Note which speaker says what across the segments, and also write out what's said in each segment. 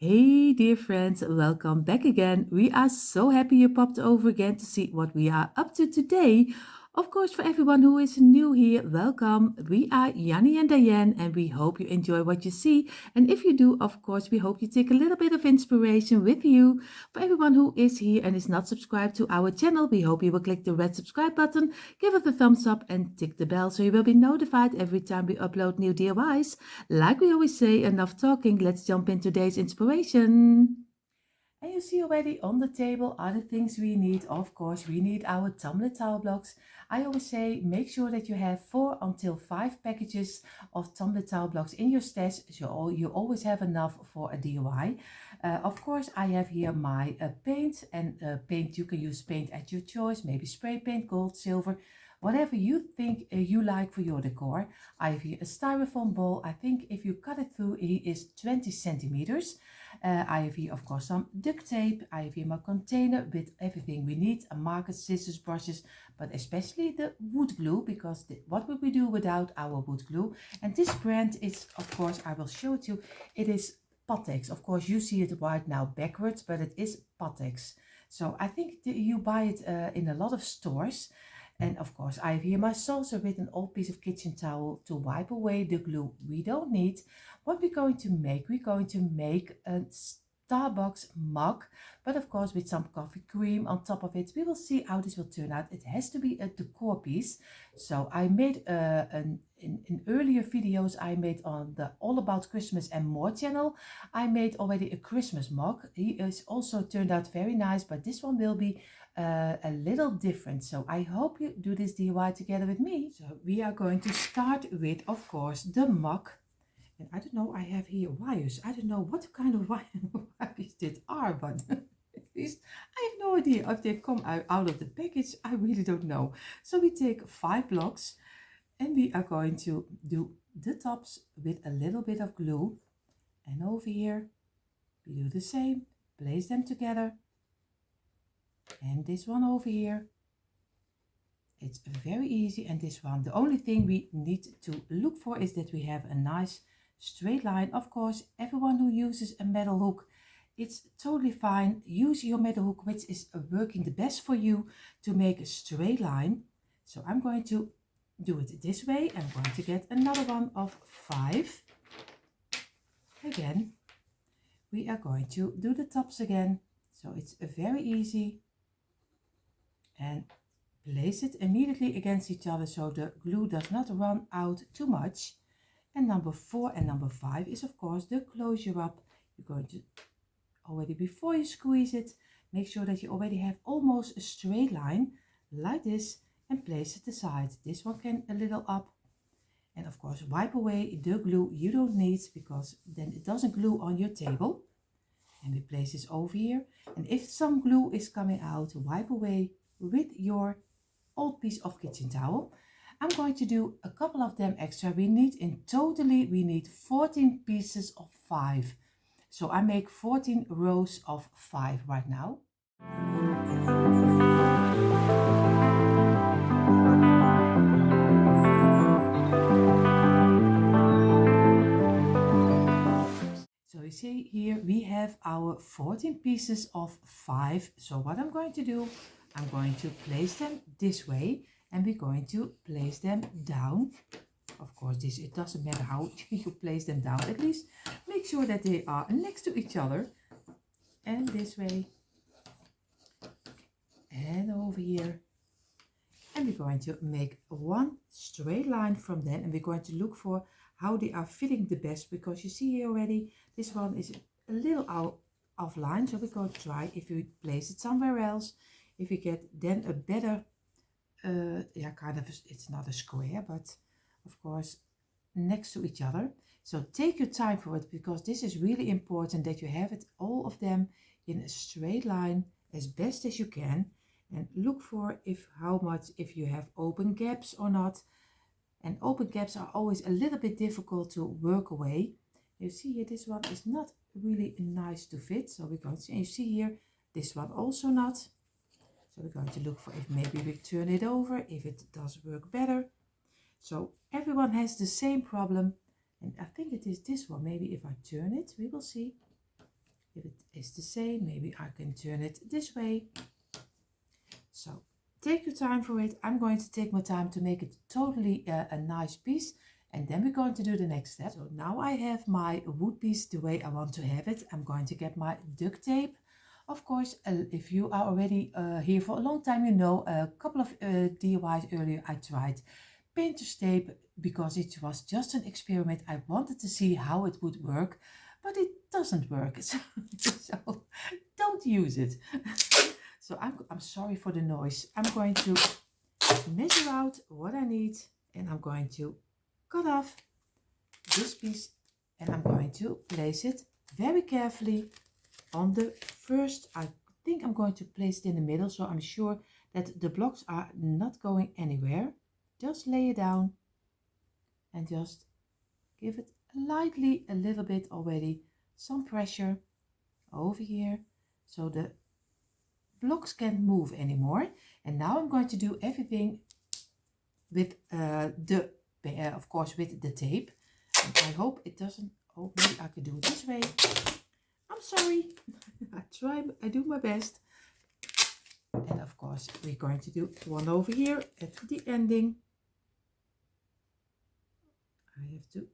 Speaker 1: Hey, dear friends, welcome back again. We are so happy you popped over again to see what we are up to today. Of course, for everyone who is new here, welcome. We are Janny and Dyanne, and we hope you enjoy what you see. And if you do, of course, we hope you take a little bit of inspiration with you. For everyone who is here and is not subscribed to our channel, we hope you will click the red subscribe button, give it a thumbs up, and tick the bell so you will be notified every time we upload new DIYs. Like we always say, enough talking, let's jump in today's inspiration. And you see already on the table are the things we need. Of course, we need our tumbler towel blocks. I always say make sure that you have 4 until 5 packages of tumbler towel blocks in your stash, so you always have enough for a DIY. Of course, I have here my paint, and paint, you can use paint at your choice, maybe spray paint, gold, silver, whatever you think you like for your decor. I have here a styrofoam bowl. I think if you cut it through, it is 20 centimeters. I have here, of course, some duct tape. I have here my container with everything we need, a marker, scissors, brushes, but especially the wood glue, because what would we do without our wood glue? And this brand is, of course, I will show it to you. It is Pattex. Of course, you see it right now backwards, but it is Pattex. So I think you buy it in a lot of stores. And of course, I have here my saucer with an old piece of kitchen towel to wipe away the glue we don't need. What we're going to make, we're going to make a Starbucks mug, but of course with some coffee cream on top of it. We will see how this will turn out. It has to be a decor piece. So I made in earlier videos I made on the All About Christmas and More channel. I made already a Christmas mug. He is also turned out very nice, but this one will be a little different. So I hope you do this DIY together with me. So we are going to start with, of course, the mug. And I don't know, I have here wires. I don't know what kind of wires it are, but at least I have no idea if they come out of the package. I really don't know. So we take 5 blocks and we are going to do the tops with a little bit of glue. And over here, we do the same. Place them together. And this one over here, it's very easy. And this one, the only thing we need to look for is that we have a nice straight line. Of course, everyone who uses a metal hook, it's totally fine. Use your metal hook, which is working the best for you to make a straight line. So I'm going to do it this way. I'm going to get another one of 5. Again, we are going to do the tops again. So it's very easy. And place it immediately against each other so the glue does not run out too much. And number 4 and number 5 is, of course, the closure up. You're going to already, before you squeeze it, make sure that you already have almost a straight line like this, and place it aside. This one can a little up, and of course wipe away the glue you don't need, because then it doesn't glue on your table. And we place this over here, and if some glue is coming out, wipe away with your old piece of kitchen towel. I'm going to do a couple of them extra. We need in totally, we need 14 pieces of 5. So I make 14 rows of 5 right now. So you see here we have our 14 pieces of 5. So what I'm going to do, I'm going to place them this way, and we're going to place them down. Of course, it doesn't matter how you place them down, at least make sure that they are next to each other. And this way, and over here. And we're going to make one straight line from them, and we're going to look for how they are fitting the best, because you see here already, this one is a little out of line. So we're going to try if you place it somewhere else, if you get then a better yeah, kind of, it's not a square, but of course next to each other. So take your time for it, because this is really important that you have it, all of them, in a straight line as best as you can. And look for if you have open gaps or not. And open gaps are always a little bit difficult to work away. You see here, this one is not really nice to fit. So we're going to, and you see here, this one also not. So we're going to look for if maybe we turn it over, if it does work better. So everyone has the same problem, and I think it is this one. Maybe if I turn it, we will see. If it is the same, maybe I can turn it this way. So take your time for it. I'm going to take my time to make it totally a nice piece, and then we're going to do the next step. So now I have my wood piece the way I want to have it. I'm going to get my duct tape. Of course, if you are already here for a long time, you know a couple of DIYs earlier I tried painter's tape because it was just an experiment. I wanted to see how it would work, but it doesn't work. So don't use it. So I'm sorry for the noise. I'm going to measure out what I need, and I'm going to cut off this piece, and I'm going to place it very carefully on the first. I think I'm going to place it in the middle, so I'm sure that the blocks are not going anywhere. Just lay it down and just give it lightly a little bit already some pressure over here so the blocks can't move anymore. And now I'm going to do everything with of course with the tape. And I hope it doesn't. Oh, maybe I could do it this way. I'm sorry. I do my best. And of course we're going to do one over here at the ending. I have to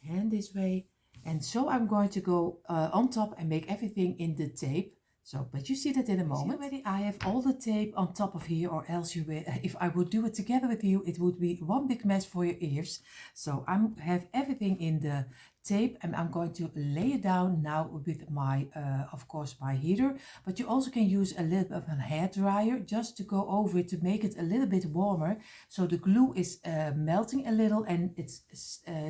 Speaker 1: hand this way, and so I'm going to go on top and make everything in the tape. So, but you see that in a moment. Already I have all the tape on top of here, or else you will, if I would do it together with you, it would be one big mess for your ears. So I have everything in the tape, and I'm going to lay it down now with my, of course, my heater. But you also can use a little bit of a hair dryer just to go over it to make it a little bit warmer. So the glue is melting a little, and it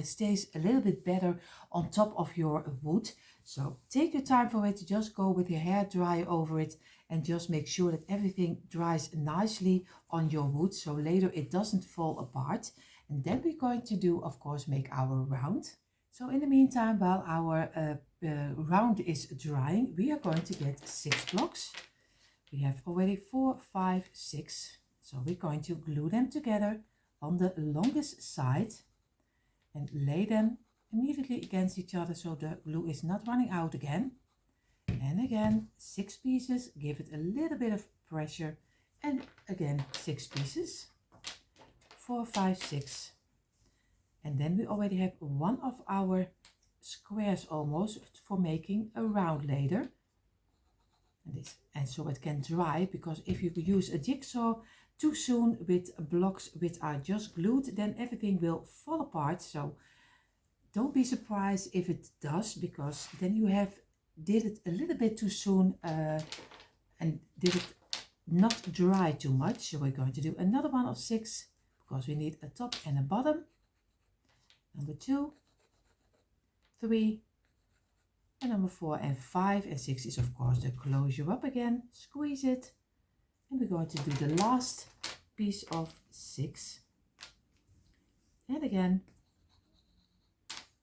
Speaker 1: stays a little bit better on top of your wood. So take your time for it. Just go with your hair dryer over it and just make sure that everything dries nicely on your wood, so later it doesn't fall apart. And then we're going to do, of course, make our round. So in the meantime, while our round is drying, we are going to get 6 blocks. We have already 4, 5, 6. So we're going to glue them together on the longest side and lay them immediately against each other so the glue is not running out again. And again, 6 pieces, give it a little bit of pressure, and again 6 pieces, 4, 5, 6. And then we already have one of our squares almost for making a round later. And so it can dry, because if you use a jigsaw too soon with blocks which are just glued, then everything will fall apart. So don't be surprised if it does, because then you did it a little bit too soon and did it not dry too much. So we're going to do another one of 6, because we need a top and a bottom. Number 2, 3, and number 4 and 5 and 6 is of course the closure up again. Squeeze it, and we're going to do the last piece of 6. And again,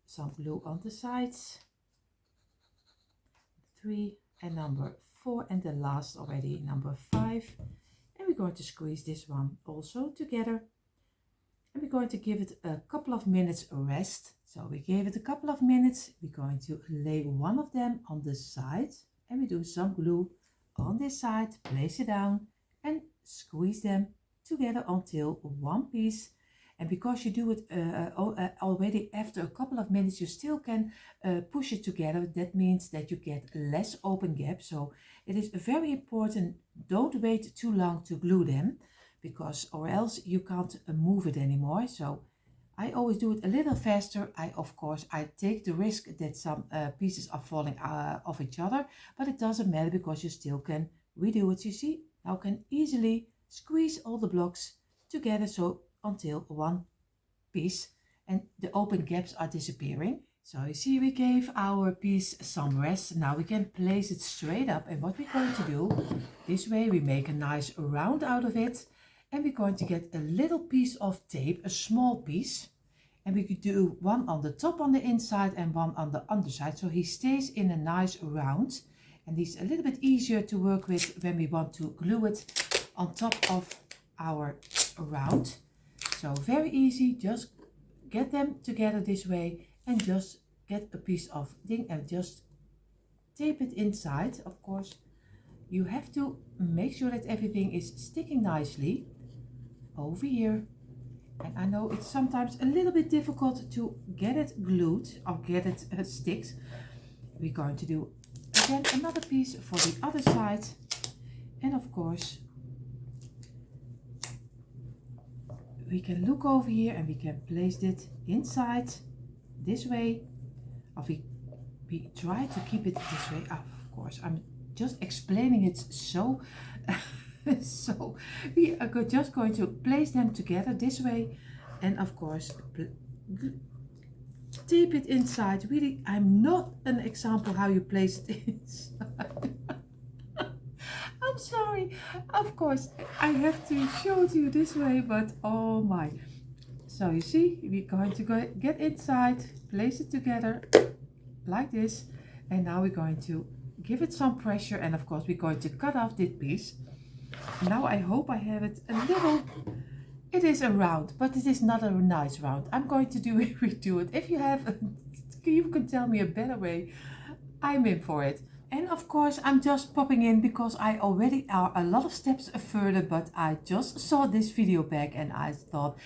Speaker 1: some glue on the sides. 3 and number 4, and the last already, number 5. And we're going to squeeze this one also together. And we're going to give it a couple of minutes rest. So we gave it a couple of minutes. We're going to lay one of them on the side, and we do some glue on this side, place it down and squeeze them together until one piece. And because you do it already after a couple of minutes, you still can push it together. That means that you get less open gap. So it is very important, don't wait too long to glue them, because or else you can't move it anymore. So I always do it a little faster. Of course I take the risk that some pieces are falling off each other, but it doesn't matter, because you still can redo it. You see, now can easily squeeze all the blocks together, so until one piece, and the open gaps are disappearing. So you see, we gave our piece some rest. Now we can place it straight up, and what we're going to do this way, we make a nice round out of it. And we're going to get a little piece of tape, a small piece, and we could do one on the top on the inside and one on the underside, so he stays in a nice round, and he's a little bit easier to work with when we want to glue it on top of our round. So very easy, just get them together this way and just get a piece of thing and just tape it inside. Of course, you have to make sure that everything is sticking nicely over here. And I know it's sometimes a little bit difficult to get it glued or get it sticks. We're going to do again another piece for the other side. And of course, we can look over here and we can place it inside this way. Or we try to keep it this way. Of course, I'm just explaining it so so we are just going to place them together this way, and of course tape it inside. Really, I'm not an example how you place it inside. I'm sorry. Of course, I have to show it to you this way, but oh my. So you see, we're going to get inside, place it together like this, and now we're going to give it some pressure, and of course we're going to cut off this piece. Now I hope I have it a little, it is a round, but it is not a nice round. I'm going to redo it. If you have, you can tell me a better way, I'm in for it. And of course I'm just popping in because I already are a lot of steps further, but I just saw this video back and I thought,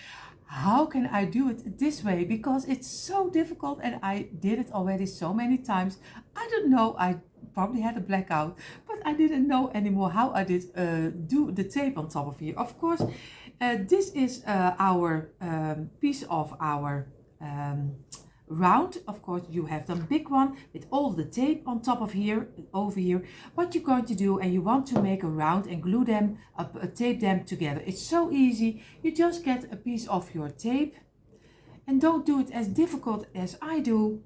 Speaker 1: how can I do it this way? Because it's so difficult and I did it already so many times. I don't know, I probably had a blackout, but I didn't know anymore how I did do the tape on top of here. Of course, this is our piece of our round. Of course, you have the big one with all the tape on top of here, over here. What you're going to do, and you want to make a round and glue them up, tape them together. It's so easy. You just get a piece of your tape, and don't do it as difficult as I do.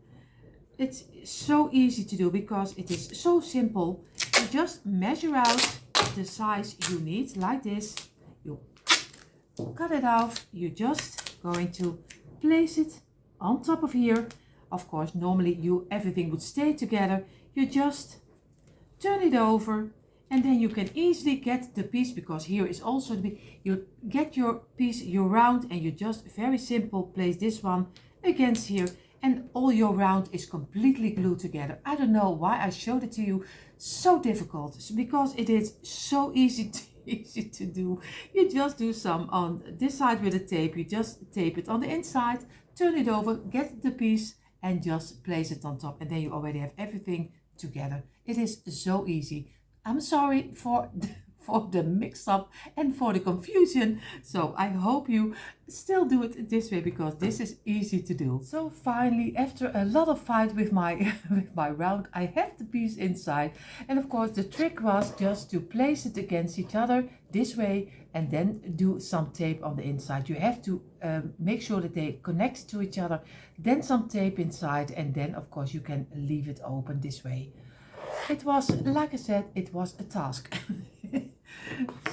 Speaker 1: It's so easy to do because it is so simple. You just measure out the size you need like this. You cut it off. You're just going to place it on top of here. Of course, normally everything would stay together. You just turn it over, and then you can easily get the piece, because here is also you get your piece, your round, and you just very simple place this one against here, and all your round is completely glued together. I don't know why I showed it to you so difficult, because it is so easy to do. You just do some on this side with the tape. You just tape it on the inside, turn it over, get the piece, and just place it on top, and then you already have everything together. It is so easy. I'm sorry for the mix-up and for the confusion. So I hope you still do it this way, because this is easy to do. So finally, after a lot of fight with my with my round, I have the piece inside. And of course the trick was just to place it against each other this way, and then do some tape on the inside. You have to make sure that they connect to each other, then some tape inside, and then of course you can leave it open this way. It was, like I said, it was a task.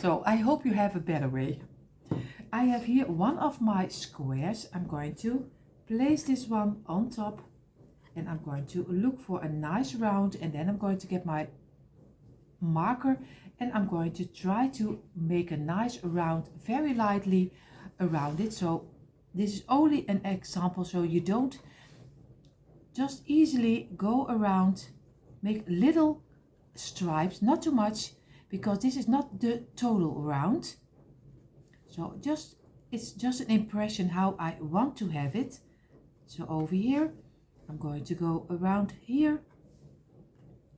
Speaker 1: So I hope you have a better way. I have here one of my squares. I'm going to place this one on top, and I'm going to look for a nice round, and then I'm going to get my marker, and I'm going to try to make a nice round very lightly around it. So this is only an example, so you don't just easily go around. Make little stripes, not too much, because this is not the total round. So it's just an impression how I want to have it. So over here, I'm going to go around here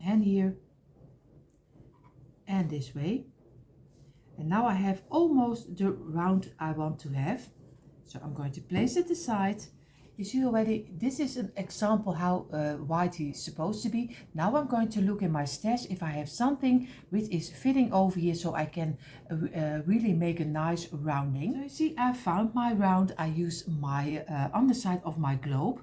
Speaker 1: and here and this way. And now I have almost the round I want to have. So I'm going to place it aside. You see already, this is an example how wide he's supposed to be. Now I'm going to look in my stash if I have something which is fitting over here, so I can really make a nice rounding. So you see, I found my round. I use my underside of my globe.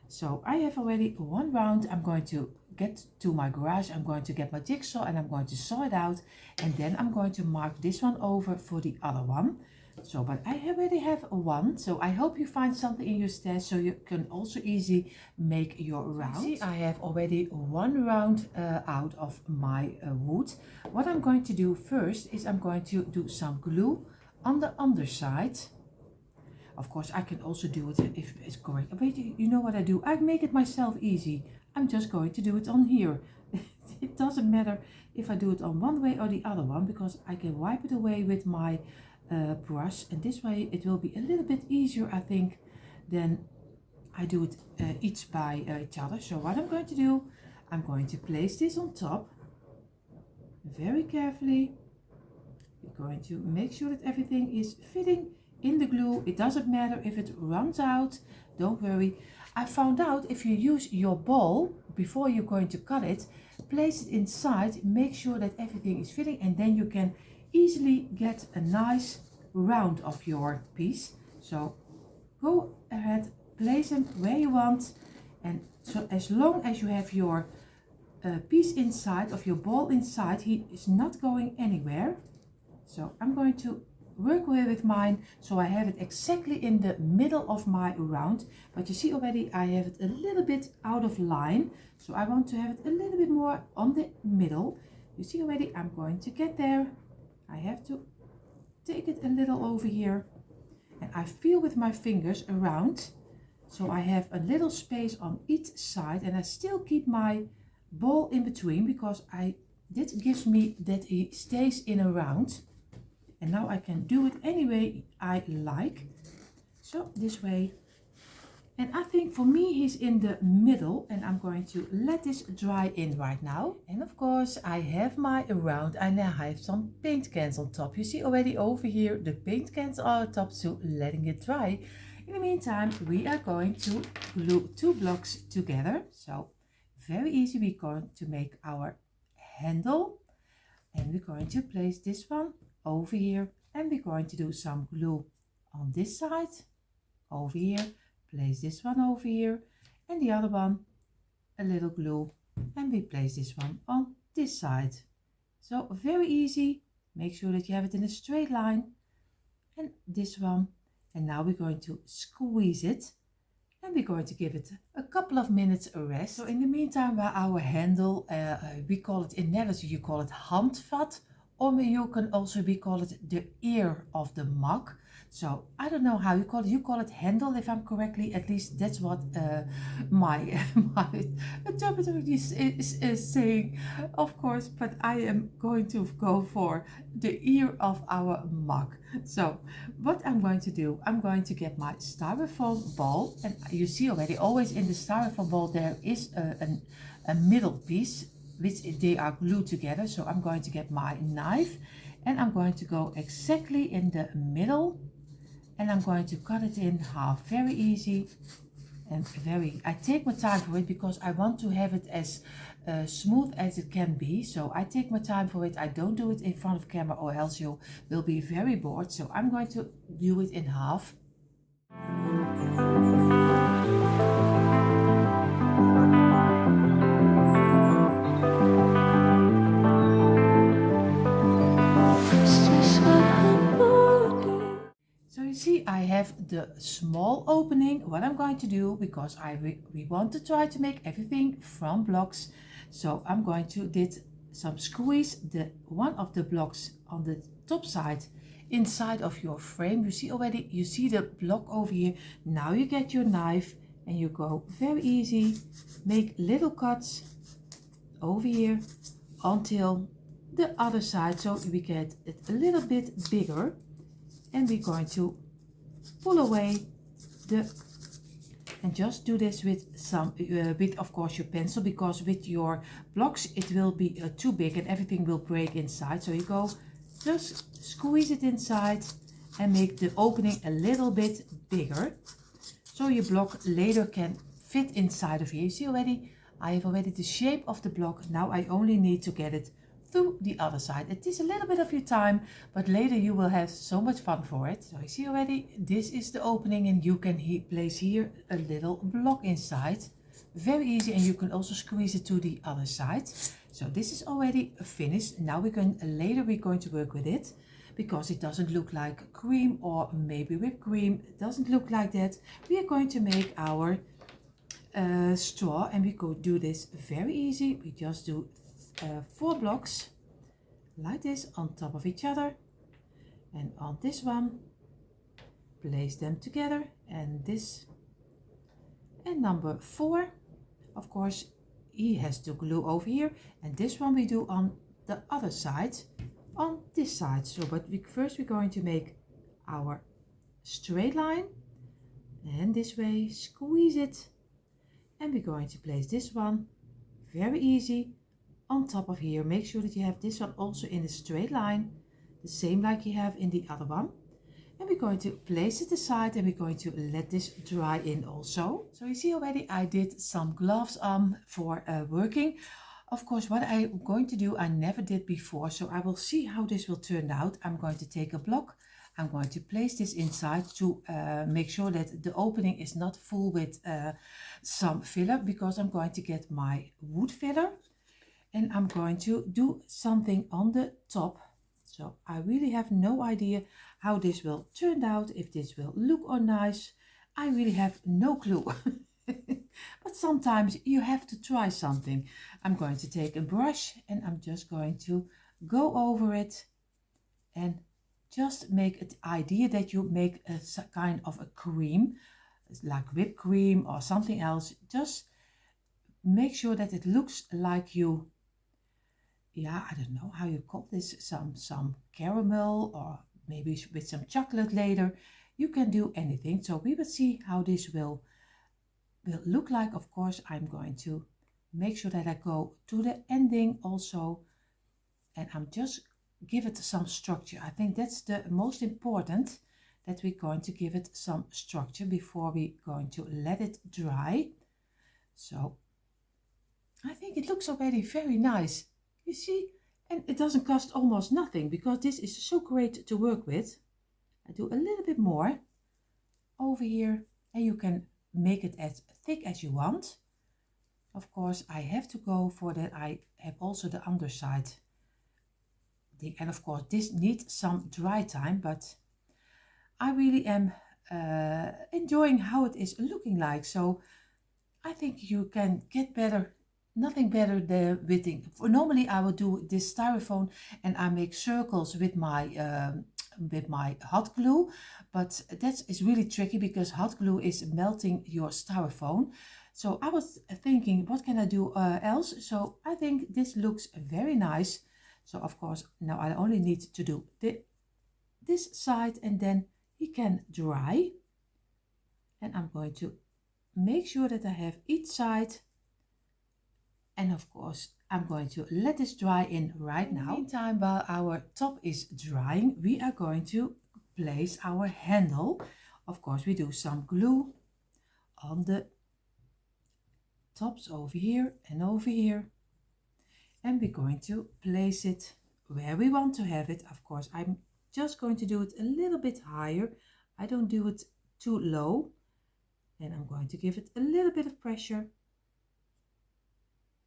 Speaker 1: So I have already one round. I'm going to get to my garage. I'm going to get my jigsaw and I'm going to saw it out. And then I'm going to mark this one over for the other one. So, but I already have one, so I hope you find something in your stash so you can also easily make your round. See, I have already one round out of my wood. What I'm going to do first is I'm going to do some glue on the underside. Of course, I can also do it if it's correct. But you know what I do? I make it myself easy. I'm just going to do it on here. It doesn't matter if I do it on one way or the other one, because I can wipe it away with my brush. And this way it will be a little bit easier, I think, than I do it each by each other. So what I'm going to do, I'm going to place this on top very carefully. We're going to make sure that everything is fitting in the glue. It doesn't matter if it runs out, don't worry. I found out if you use your ball before you're going to cut it, place it inside, make sure that everything is fitting, and then you can easily get a nice round of your piece. So go ahead, place them where you want, and so as long as you have your piece inside, of your ball inside, he is not going anywhere. So I'm going to work with mine so I have it exactly in the middle of my round. But you see already I have it a little bit out of line, so I want to have it a little bit more on the middle. You see already I'm going to get there. I have to take it a little over here, and I feel with my fingers around, so I have a little space on each side, and I still keep my ball in between, because that gives me that he stays in a round. And now I can do it any way I like. So this way. And I think for me he's in the middle, and I'm going to let this dry in right now. And of course I have my round, and I have some paint cans on top. You see already over here the paint cans are on top, so letting it dry. In the meantime, we are going to glue 2 blocks together. So very easy, we're going to make our handle, and we're going to place this one over here, and we're going to do some glue on this side over here, place this one over here, and the other one a little glue, and we place this one on this side. So very easy, make sure that you have it in a straight line, and this one. And now we're going to squeeze it, and we're going to give it a couple of minutes a rest. So in the meantime, while our handle, we call it in Netherlands, you call it handvat, or you can also call it the ear of the mug. So I don't know how you call it. You call it handle, if I'm correctly. At least that's what my interpreter is saying, of course. But I am going to go for the ear of our mug. So what I'm going to do, I'm going to get my styrofoam ball, and you see already always in the styrofoam ball there is a middle piece, which they are glued together. So I'm going to get my knife, and I'm going to go exactly in the middle, and I'm going to cut it in half. Very easy and I take my time for it, because I want to have it as smooth as it can be. So I take my time for it. I don't do it in front of camera, or else you will be very bored. So I'm going to do it in half. See, I have the small opening. What I'm going to do, because we want to try to make everything from blocks, so I'm going to did some squeeze the one of the blocks on the top side inside of your frame. You see already, you see the block over here. Now you get your knife, and you go very easy, make little cuts over here until the other side, so we get it a little bit bigger. And we're going to pull away and just do this with some with of course your pencil, because with your blocks it will be too big and everything will break inside. So you go just squeeze it inside and make the opening a little bit bigger, so your block later can fit inside of here. You see already, I have already the shape of the block. Now I only need to get it through the other side. It is a little bit of your time, but later you will have so much fun for it. So you see already, this is the opening, and you can place here a little block inside. Very easy, and you can also squeeze it to the other side. So this is already finished. Now we're going to work with it, because it doesn't look like cream or maybe whipped cream. It doesn't look like that. We are going to make our straw, and we could do this very easy. We just do 4 blocks like this on top of each other, And on this one, place them together, and this. And number 4, of course, he has to glue over here, and this one we do on the other side, on this side. So but first we're going to make our straight line, and this way squeeze it, and we're going to place this one very easy on top of here. Make sure that you have this one also in a straight line, the same like you have in the other one. And we're going to place it aside, and we're going to let this dry in also. So you see already I did some gloves on for working. Of course, what I'm going to do I never did before, so I will see how this will turn out. I'm going to take a block, I'm going to place this inside to make sure that the opening is not full with some filler, because I'm going to get my wood filler, and I'm going to do something on the top. So I really have no idea how this will turn out, if this will look or nice. I really have no clue. But sometimes you have to try something. I'm going to take a brush, and I'm just going to go over it and just make an idea that you make a kind of a cream, like whipped cream or something else. Just make sure that it looks like you, yeah, I don't know how you call this, some caramel, or maybe with some chocolate later. You can do anything. So we will see how this will look like. Of course, I'm going to make sure that I go to the ending also, and I'm just give it some structure. I think that's the most important, that we're going to give it some structure before we're going to let it dry. So I think it looks already very nice. You see, and it doesn't cost almost nothing, because this is so great to work with. I do a little bit more over here, and you can make it as thick as you want. Of course, I have to go for that. I have also the underside thing, and of course this needs some dry time, but I really am enjoying how it is looking like. So I think you can get better. Nothing better than witting. Normally I will do this styrofoam, and I make circles with my hot glue, but that is really tricky because hot glue is melting your styrofoam. So I was thinking, what can I do else? So I think this looks very nice. So of course now I only need to do this side, and then it can dry. And I'm going to make sure that I have each side. And of course, I'm going to let this dry in right now. In the meantime, while our top is drying, we are going to place our handle. Of course, we do some glue on the tops over here and over here. And we're going to place it where we want to have it. Of course, I'm just going to do it a little bit higher. I don't do it too low. And I'm going to give it a little bit of pressure.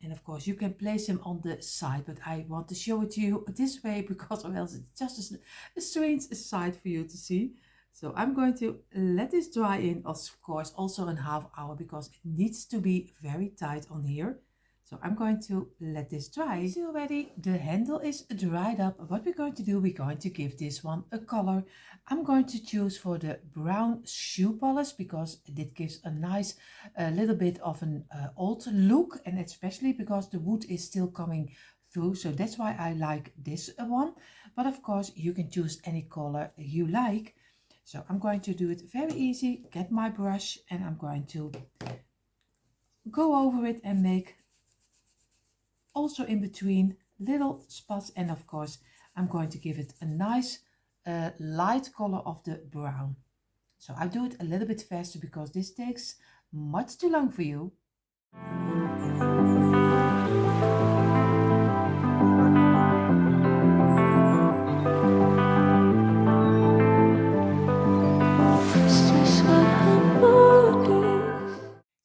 Speaker 1: And of course you can place them on the side, but I want to show it to you this way, because or else it's just a strange side for you to see. So I'm going to let this dry in, of course, also in ½ hour, because it needs to be very tight on here. So I'm going to let this dry. You see already the handle is dried up. What we're going to do, we're going to give this one a color. I'm going to choose for the brown shoe polish, because it gives a nice little bit of an old look, and especially because the wood is still coming through. So that's why I like this one. But of course you can choose any color you like. So I'm going to do it very easy. Get my brush, and I'm going to go over it and make also in between little spots. And of course I'm going to give it a nice light color of the brown. So I do it a little bit faster, because this takes much too long for you.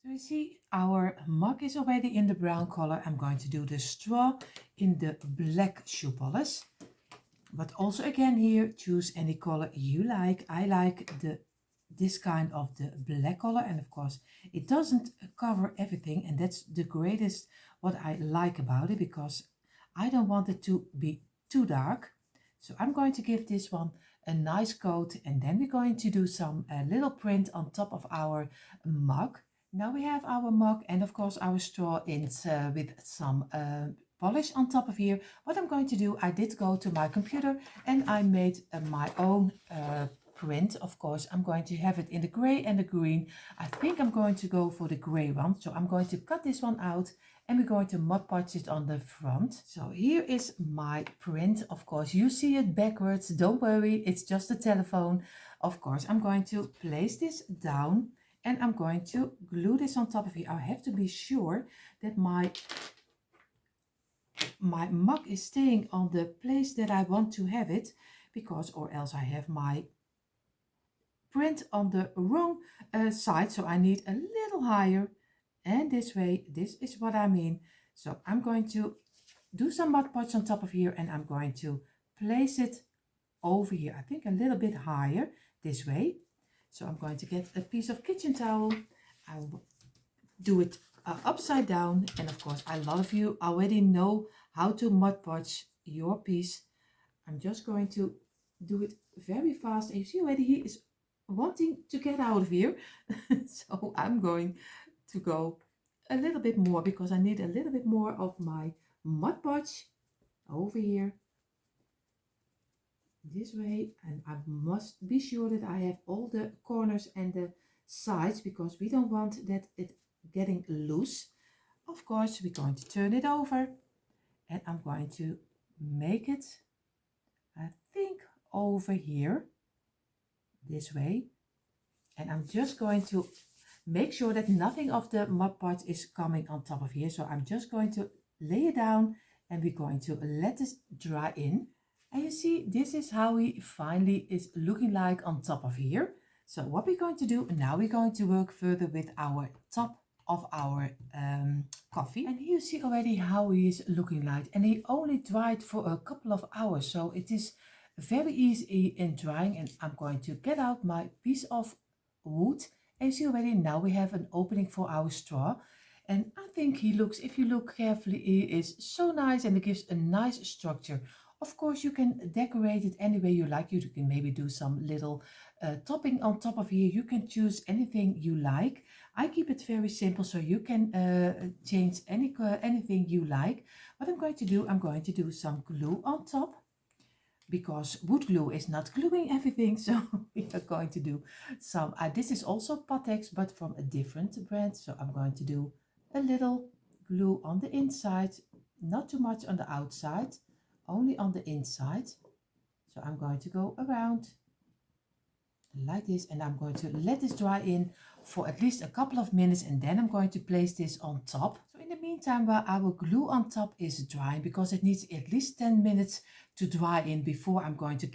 Speaker 1: You see our mug is already in the brown color. I'm going to do the straw in the black shoe polish, but also again here choose any color you like. I like this kind of the black color, and of course it doesn't cover everything, and that's the greatest what I like about it, because I don't want it to be too dark. So I'm going to give this one a nice coat, and then we're going to do some little print on top of our mug. Now we have our mug and of course our straw in with some polish on top of here. What I'm going to do, I did go to my computer and I made my own print. Of course, I'm going to have it in the gray and the green. I think I'm going to go for the gray one. So I'm going to cut this one out and we're going to Mod Podge it on the front. So here is my print. Of course, you see it backwards. Don't worry, it's just a telephone. Of course, I'm going to place this down and I'm going to glue this on top of here. I have to be sure that my mug is staying on the place that I want to have it, because or else I have my print on the wrong side. So I need a little higher, and this way, this is what I mean. So I'm going to do some Mod Podge on top of here and I'm going to place it over here. I think a little bit higher this way. So I'm going to get a piece of kitchen towel. I will do it upside down, and of course a lot of you already know how to Mod Podge your piece. I'm just going to do it very fast, and you see already he is wanting to get out of here. So I'm going to go a little bit more because I need a little bit more of my Mod Podge over here this way, and I must be sure that I have all the corners and the sides because we don't want that it getting loose. Of course, we're going to turn it over and I'm going to make it, I think, over here this way, and I'm just going to make sure that nothing of the Mod Podge is coming on top of here. So I'm just going to lay it down and we're going to let this dry in. And you see, this is how he finally is looking like on top of here. So what we're going to do now, we're going to work further with our top of our coffee. And here you see already how he is looking like, and he only dried for a couple of hours, so it is very easy in drying. And I'm going to get out my piece of wood, and you see already now we have an opening for our straw. And I think he looks, if you look carefully, he is so nice and it gives a nice structure. Of course, you can decorate it any way you like. You can maybe do some little topping on top of here. You can choose anything you like. I keep it very simple, so you can change anything you like. What I'm going to do, I'm going to do some glue on top, because wood glue is not gluing everything. So we are going to do some, this is also Pattex, but from a different brand. So I'm going to do a little glue on the inside, not too much on the outside, only on the inside. So I'm going to go around like this, and I'm going to let this dry in for at least a couple of minutes, and then I'm going to place this on top. So in the meantime, while our glue on top is drying, because it needs at least 10 minutes to dry in before I'm going to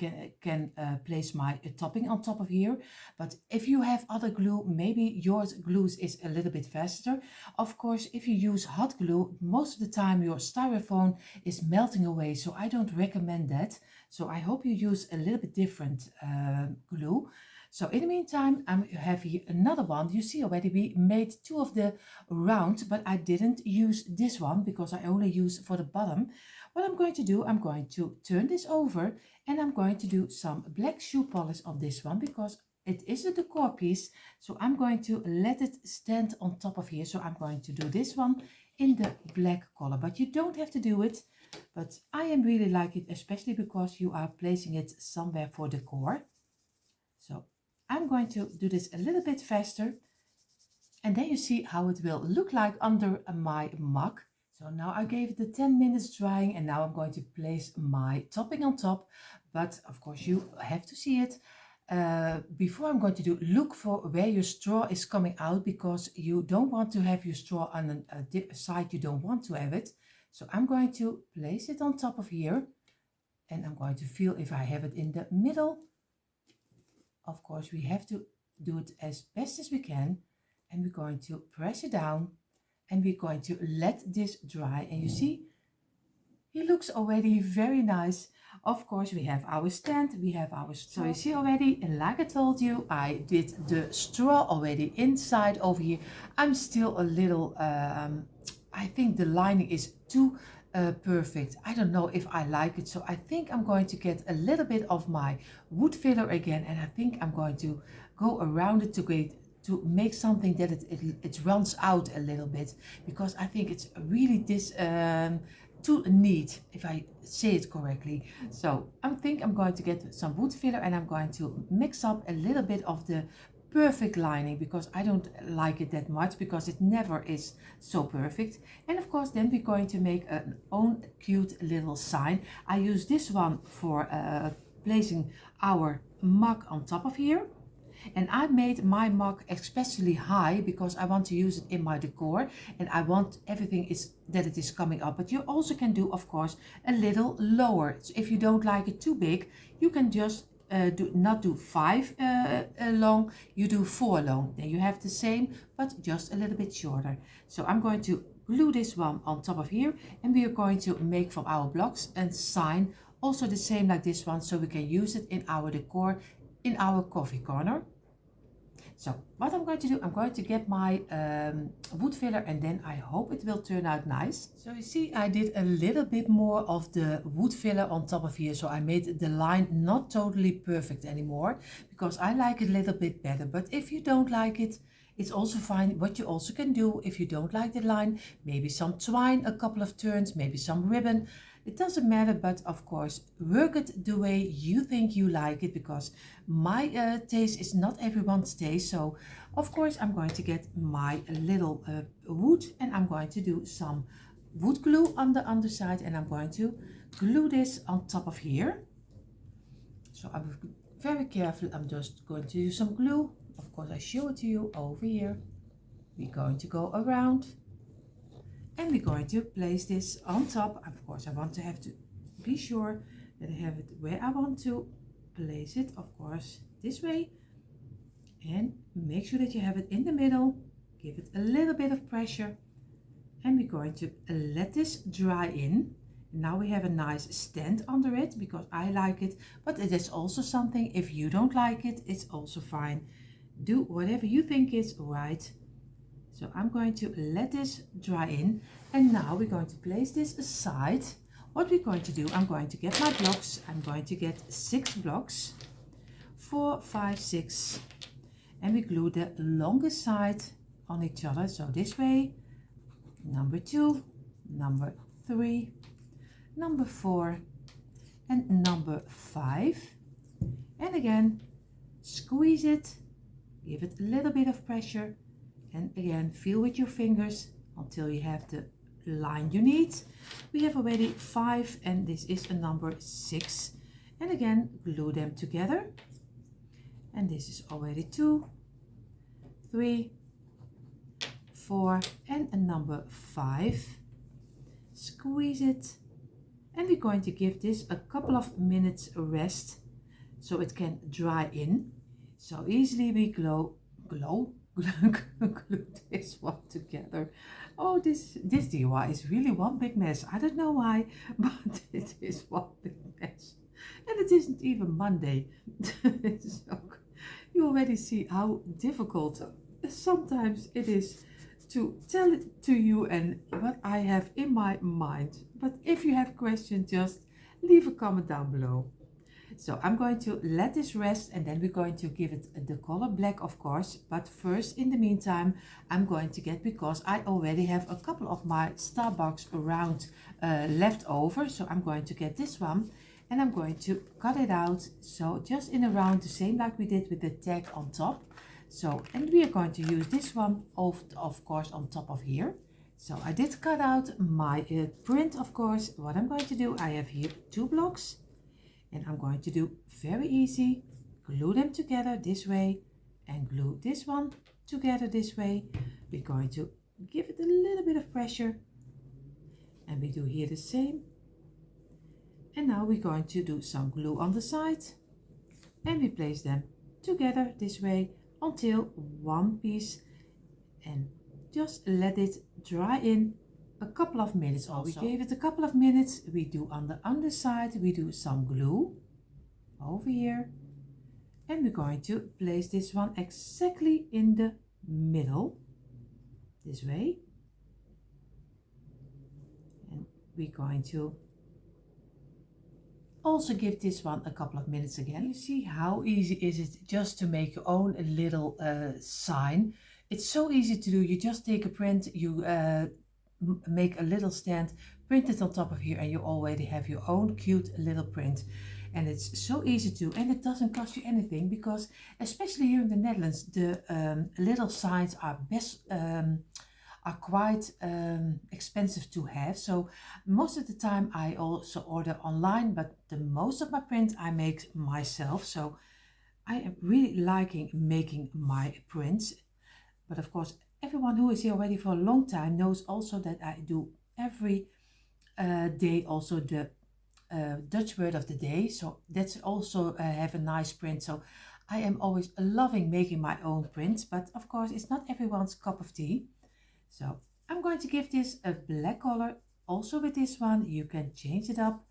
Speaker 1: place my topping on top of here. But if you have other glue, maybe yours glue is a little bit faster. Of course, if you use hot glue, most of the time your styrofoam is melting away, so I don't recommend that. So I hope you use a little bit different glue. So in the meantime, I have here another one. You see already we made two of the round, but I didn't use this one because I only use for the bottom. What I'm going to do, I'm going to turn this over and I'm going to do some black shoe polish on this one because it is a decor piece. So I'm going to let it stand on top of here. So I'm going to do this one in the black color, but you don't have to do it. But I am really like it, especially because you are placing it somewhere for decor. So I'm going to do this a little bit faster, and then you see how it will look like under my mug. So now I gave it the 10 minutes drying, and now I'm going to place my topping on top. But of course you have to see it. Before I'm going to do, look for where your straw is coming out, because you don't want to have your straw on a side you don't want to have it. So I'm going to place it on top of here, and I'm going to feel if I have it in the middle. Of course, we have to do it as best as we can, and we're going to press it down, and we're going to let this dry. And you see, he looks already very nice. Of course, we have our stand, we have our straw. So you see already, and like I told you, I did the straw already inside over here. I'm still a little, I think the lining is too perfect. I don't know if I like it, so I think I'm going to get a little bit of my wood filler again, and I think I'm going to go around it to make something that it runs out a little bit, because I think it's really too neat, if I say it correctly. So I think I'm going to get some wood filler, and I'm going to mix up a little bit of the perfect lining, because I don't like it that much, because it never is so perfect. And of course then we're going to make an own cute little sign. I use this one for placing our mug on top of here. And I made my mug especially high because I want to use it in my decor, and I want everything that it is coming up. But you also can do, of course, a little lower. So if you don't like it too big, you can just not do 5 long, you do 4 long. Then you have the same, but just a little bit shorter. So I'm going to glue this one on top of here, and we are going to make from our blocks a sign, also the same like this one, so we can use it in our decor in our coffee corner. So what I'm going to do, I'm going to get my wood filler, and then I hope it will turn out nice. So you see, I did a little bit more of the wood filler on top of here, so I made the line not totally perfect anymore, because I like it a little bit better. But if you don't like it, it's also fine. What you also can do, if you don't like the line, maybe some twine, a couple of turns, maybe some ribbon. It doesn't matter, but of course work it the way you think you like it, because my taste is not everyone's taste. So of course I'm going to get my little wood, and I'm going to do some wood glue on the underside, and I'm going to glue this on top of here. So I'm very careful. I'm just going to use some glue. Of course I show it to you over here. We're going to go around, and we're going to place this on top. Of course, I want to have to be sure that I have it where I want to place it. Of course, this way. And make sure that you have it in the middle. Give it a little bit of pressure. And we're going to let this dry in. Now we have a nice stand under it, because I like it. But it is also something, if you don't like it, it's also fine. Do whatever you think is right. So I'm going to let this dry in, and now we're going to place this aside. What we're going to do, I'm going to get my blocks. I'm going to get 6 blocks, 4, 5, 6, and we glue the longest side on each other. So this way, number 2, number 3, number 4, and number 5. And again, squeeze it, give it a little bit of pressure. And again, feel with your fingers until you have the line you need. We have already 5, and this is a number 6. And again, glue them together. And this is already 2, 3, 4, and a number 5. Squeeze it. And we're going to give this a couple of minutes rest, so it can dry in. So easily we glue this one together. Oh, this DIY is really one big mess. I don't know why, but it is one big mess. And it isn't even Monday. So you already see how difficult sometimes it is to tell it to you and what I have in my mind. But if you have questions, just leave a comment down below. So I'm going to let this rest, and then we're going to give it the color black, of course. But first, in the meantime, I'm going to get, because I already have a couple of my Starbucks around left over. So I'm going to get this one, and I'm going to cut it out. So just in a round, the same like we did with the tag on top. So, and we are going to use this one, of course, on top of here. So I did cut out my print, of course. What I'm going to do, I have here 2 blocks. And I'm going to do very easy, glue them together this way, and glue this one together this way. We're going to give it a little bit of pressure, and we do here the same. And now we're going to do some glue on the side, and we place them together this way until one piece, and just let it dry in a couple of minutes also. We gave it a couple of minutes. We do on the underside, we do some glue over here, and we're going to place this one exactly in the middle this way, and we're going to also give this one a couple of minutes again. You see how easy is it just to make your own little sign. It's so easy to do. You just take a print, you make a little stand, print it on top of here, and you already have your own cute little print. And it's so easy to do, and it doesn't cost you anything, because especially here in the Netherlands, the little signs are quite expensive to have. So most of the time I also order online, but the most of my print I make myself. So I am really liking making my prints. But of course, everyone who is here already for a long time knows also that I do every day also the Dutch word of the day. So that's also have a nice print. So I am always loving making my own prints, but of course it's not everyone's cup of tea. So I'm going to give this a black color. Also with this one, you can change it up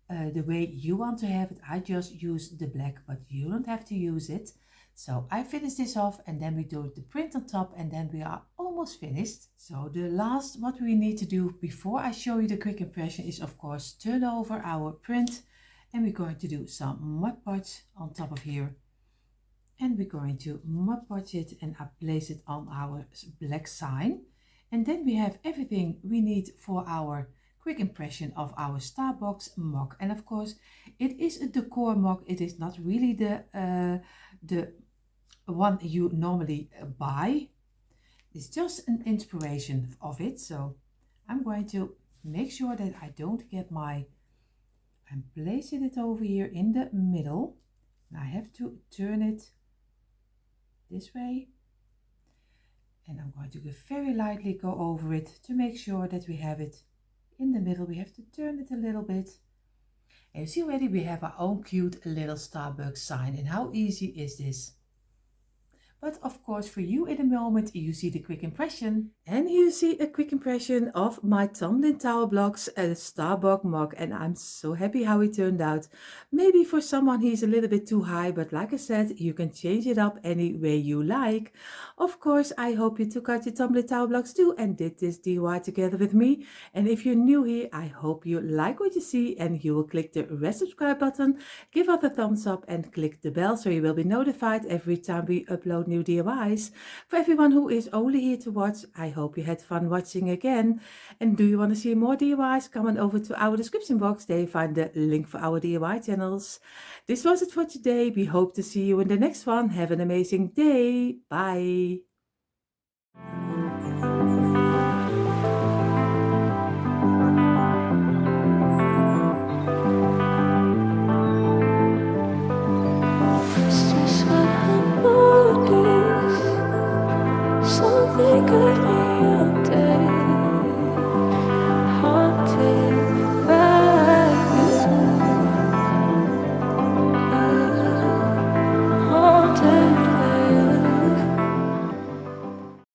Speaker 1: the way you want to have it. I just use the black, but you don't have to use it. So I finish this off, and then we do the print on top, and then we are almost finished. So the last what we need to do before I show you the quick impression is of course turn over our print, and we're going to do some Mod Podge on top of here. And we're going to Mod Podge it, and I place it on our black sign. And then we have everything we need for our quick impression of our Starbucks mug. And of course, it is a Decor mug. It is not really the one you normally buy. It's just an inspiration of it. So I'm going to make sure that I don't get I'm placing it over here in the middle. And I have to turn it this way, and I'm going to very lightly go over it to make sure that we have it in the middle. We have to turn it a little bit, and you see already we have our own cute little Starbucks sign. And how easy is this? But of course, for you in a moment, you see the quick impression. And you see a quick impression of my tumbling tower blocks, a Starbucks mug. And I'm so happy how it turned out. Maybe for someone he's a little bit too high, but like I said, you can change it up any way you like. Of course, I hope you took out your tumbling tower blocks too and did this DIY together with me. And if you're new here, I hope you like what you see, and you will click the red subscribe button, give us a thumbs up, and click the bell so you will be notified every time we upload new DIYs. For everyone who is only here to watch, I hope you had fun watching again. And do you want to see more DIYs? Come on over to our description box. There you find the link for our DIY channels. This was it for today. We hope to see you in the next one. Have an amazing day. Bye.